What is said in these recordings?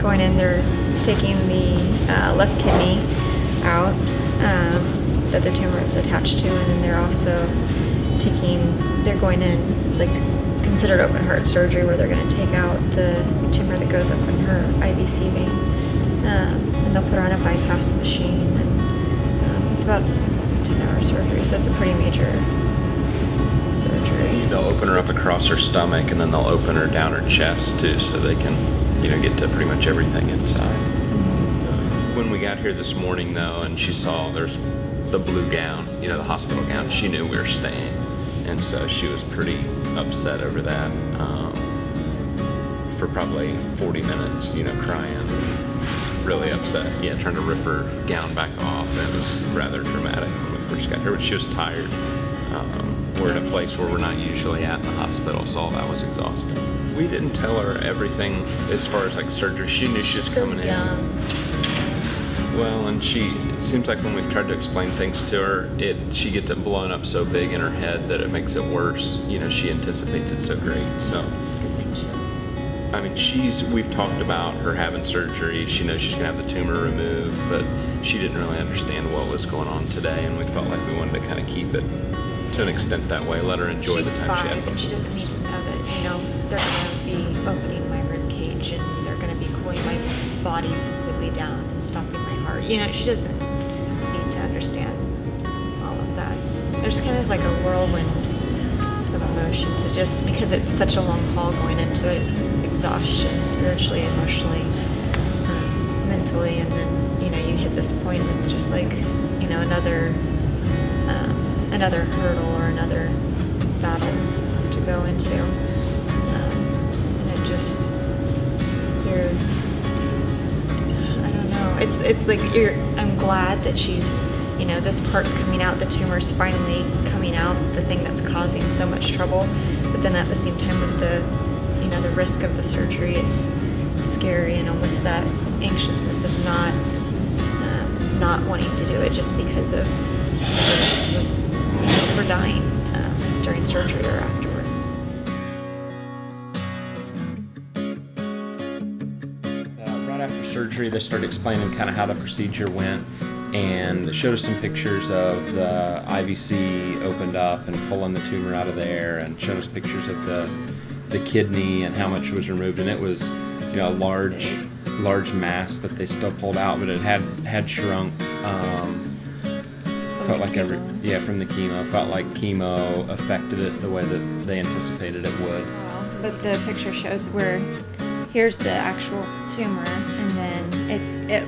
going in, they're taking the left kidney out that the tumor is attached to, and then they're also they're going in, it's like considered open heart surgery, where they're going to take out the tumor that goes up in her IVC vein, and they'll put her on a bypass machine, and it's about 10-hour surgery, so it's a pretty major surgery. They'll open her up across her stomach, and then they'll open her down her chest too, so they can, get to pretty much everything inside. When we got here this morning though, and she saw there's the blue gown, the hospital gown, she knew we were staying, and so she was pretty upset over that for probably 40 minutes, crying, just really upset, trying to rip her gown back off, and it was rather dramatic when we first got here, but she was tired. We're in a place where we're not usually at in the hospital, so all that was exhausting. We didn't tell her everything as far as like surgery. She knew she was coming in. Well, and it seems like when we've tried to explain things to her, she gets it blown up so big in her head that it makes it worse. She anticipates it so great. So, I mean, we've talked about her having surgery. She knows she's gonna have the tumor removed, but she didn't really understand what was going on today, and we felt like we wanted to kind of keep it to an extent that way, let her enjoy the time she had. She's fine. She doesn't need to know that, they're gonna be opening my rib cage and they're gonna be cooling my body completely down and stopping my heart. She doesn't need to understand all of that. There's kind of like a whirlwind of emotions. It just, because it's such a long haul going into it, it's exhaustion, spiritually, emotionally, mentally, and then, you hit this point and it's just like, another hurdle or another battle to go into. And it just, I don't know. It's like I'm glad that she's, this part's coming out, the tumor's finally coming out, the thing that's causing so much trouble. But then at the same time with the risk of the surgery, it's scary, and almost that anxiousness of not wanting to do it just because of the risk of, for dying during surgery or afterwards. Right after surgery, they started explaining kind of how the procedure went, and they showed us some pictures of the IVC opened up and pulling the tumor out of there, and showed us pictures of the kidney and how much was removed, and it was a large mass that they still pulled out, but it had shrunk. Felt like from the chemo. Felt like chemo affected it the way that they anticipated it would. But the picture shows where here's the actual tumor, and then it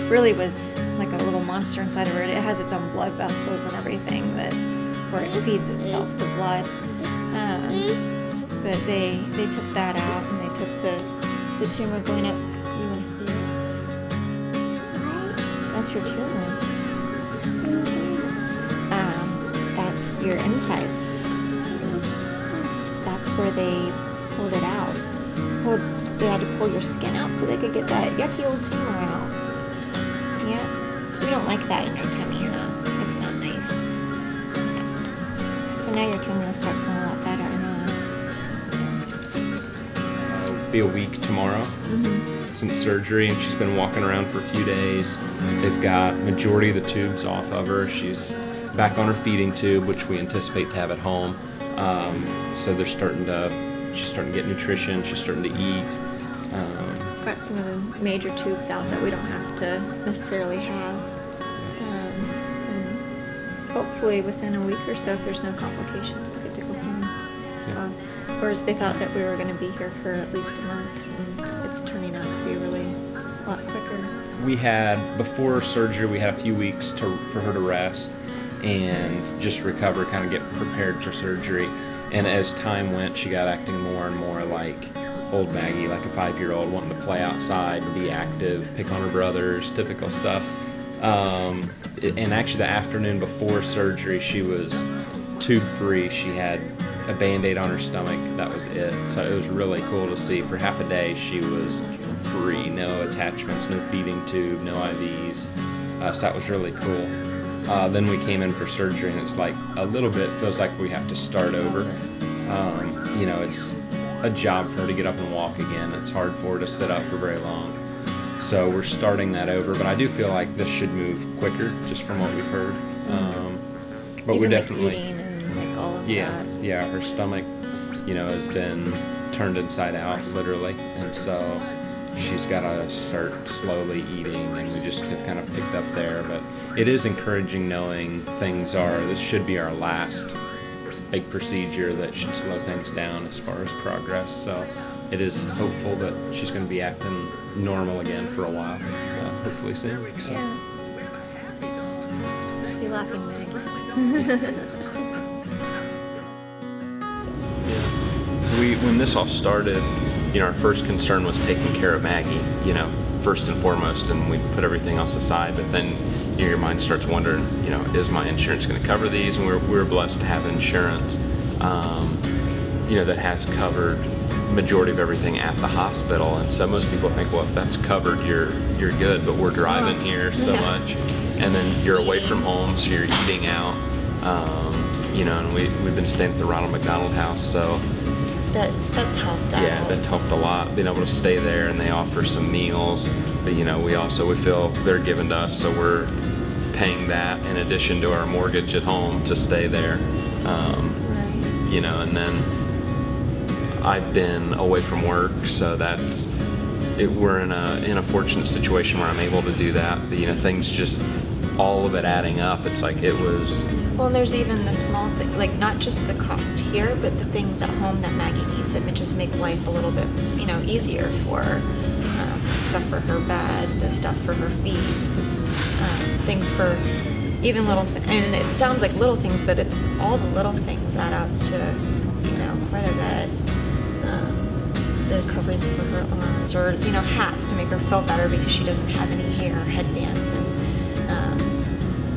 really was like a little monster inside of it. It has its own blood vessels and everything where it feeds itself the blood. But they took that out, and they took the tumor going up. You want to see it? That's your tumor. That's your insides. That's where they pulled it out. They had to pull your skin out so they could get that yucky old tumor out. Yeah. So we don't like that in our tummy, huh? It's not nice. Yeah. So now your tumor will start feeling a lot better, huh? Be a week tomorrow since surgery, and she's been walking around for a few days. They've got majority of the tubes off of her. She's back on her feeding tube, which we anticipate to have at home. So she's starting to get nutrition. She's starting to eat. Got some of the major tubes out that we don't have to necessarily have. And hopefully within a week or so, if there's no complications, we get to go home. So, whereas they thought that we were going to be here for at least a month, and it's turning out to be really a lot quicker. Before surgery, we had a few weeks for her to rest and just recover, kind of get prepared for surgery. And as time went, she got acting more and more like old Maggie, like a 5-year-old, wanting to play outside and be active, pick on her brothers, typical stuff. And actually the afternoon before surgery, she was tube-free. She had a Band-Aid on her stomach. That was it. So it was really cool to see. For half a day, she was free. No attachments, no feeding tube, no IVs. So that was really cool. Then we came in for surgery, and it's like a little bit feels like we have to start over. It's a job for her to get up and walk again. It's hard for her to sit up for very long. So we're starting that over, but I do feel like this should move quicker, just from what we've heard. But Even we like definitely, eating and like all of yeah, that. yeah, her stomach, has been turned inside out, literally, and so she's got to start slowly eating, and we just have kind of picked up there. But it is encouraging knowing this should be our last big procedure that should slow things down as far as progress. So it is hopeful that she's going to be acting normal again for a while, hopefully soon. So. Yeah. See you laughing, Maggie. When this all started, our first concern was taking care of Maggie, first and foremost, and we put everything else aside. But then your mind starts wondering, is my insurance going to cover these? And we're blessed to have insurance, that has covered majority of everything at the hospital. And so most people think, well, if that's covered, you're good. But we're driving here so much, and then you're away from home, so you're eating out, and we've been staying at the Ronald McDonald House, so. That's helped out. Yeah, that's helped a lot, being able to stay there, and they offer some meals. But we feel they're given to us, so we're paying that in addition to our mortgage at home to stay there. Right. And then I've been away from work, so we're in a fortunate situation where I'm able to do that. But things just, all of it adding up, it's like it was. Well, and there's even the small thing, like not just the cost here, but the things at home that Maggie needs that would just make life a little bit, easier for her. Stuff for her bed, the stuff for her feeds, things for even little and it sounds like little things, but it's all the little things add up to, quite a bit. The coverings for her arms, or hats to make her feel better because she doesn't have any hair, headbands,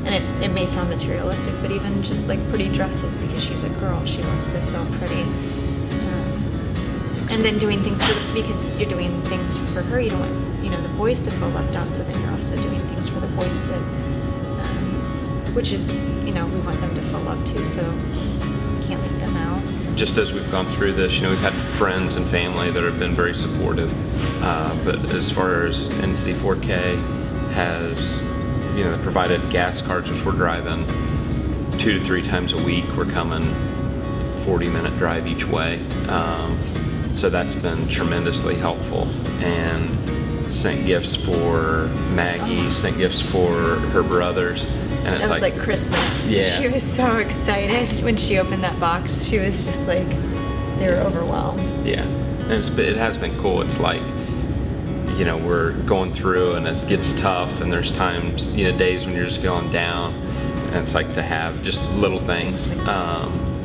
and it may sound materialistic, but even just like pretty dresses because she's a girl, she wants to feel pretty. And then doing things because you're doing things for her, you don't want the boys to feel left out, so then you're also doing things for the boys to, which is we want them to feel loved too, so we can't leave them out. Just as we've gone through this, we've had friends and family that have been very supportive. But as far as NC4K has, provided gas cards, which we're driving 2 to 3 times a week. We're coming 40-minute drive each way. So that's been tremendously helpful. And sent gifts for Maggie, sent gifts for her brothers. And it's it was like Christmas. Yeah. She was so excited when she opened that box. She was just like, they were overwhelmed. Yeah, and it has been cool. It's like, we're going through and it gets tough, and there's times, days when you're just feeling down, and it's like to have just little things,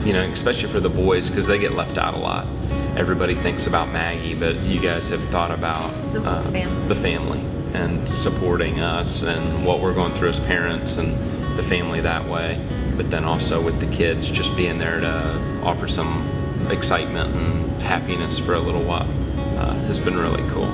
especially for the boys, because they get left out a lot. Everybody thinks about Maggie, but you guys have thought about The whole family. The family, and supporting us and what we're going through as parents and the family that way. But then also with the kids, just being there to offer some excitement and happiness for a little while has been really cool.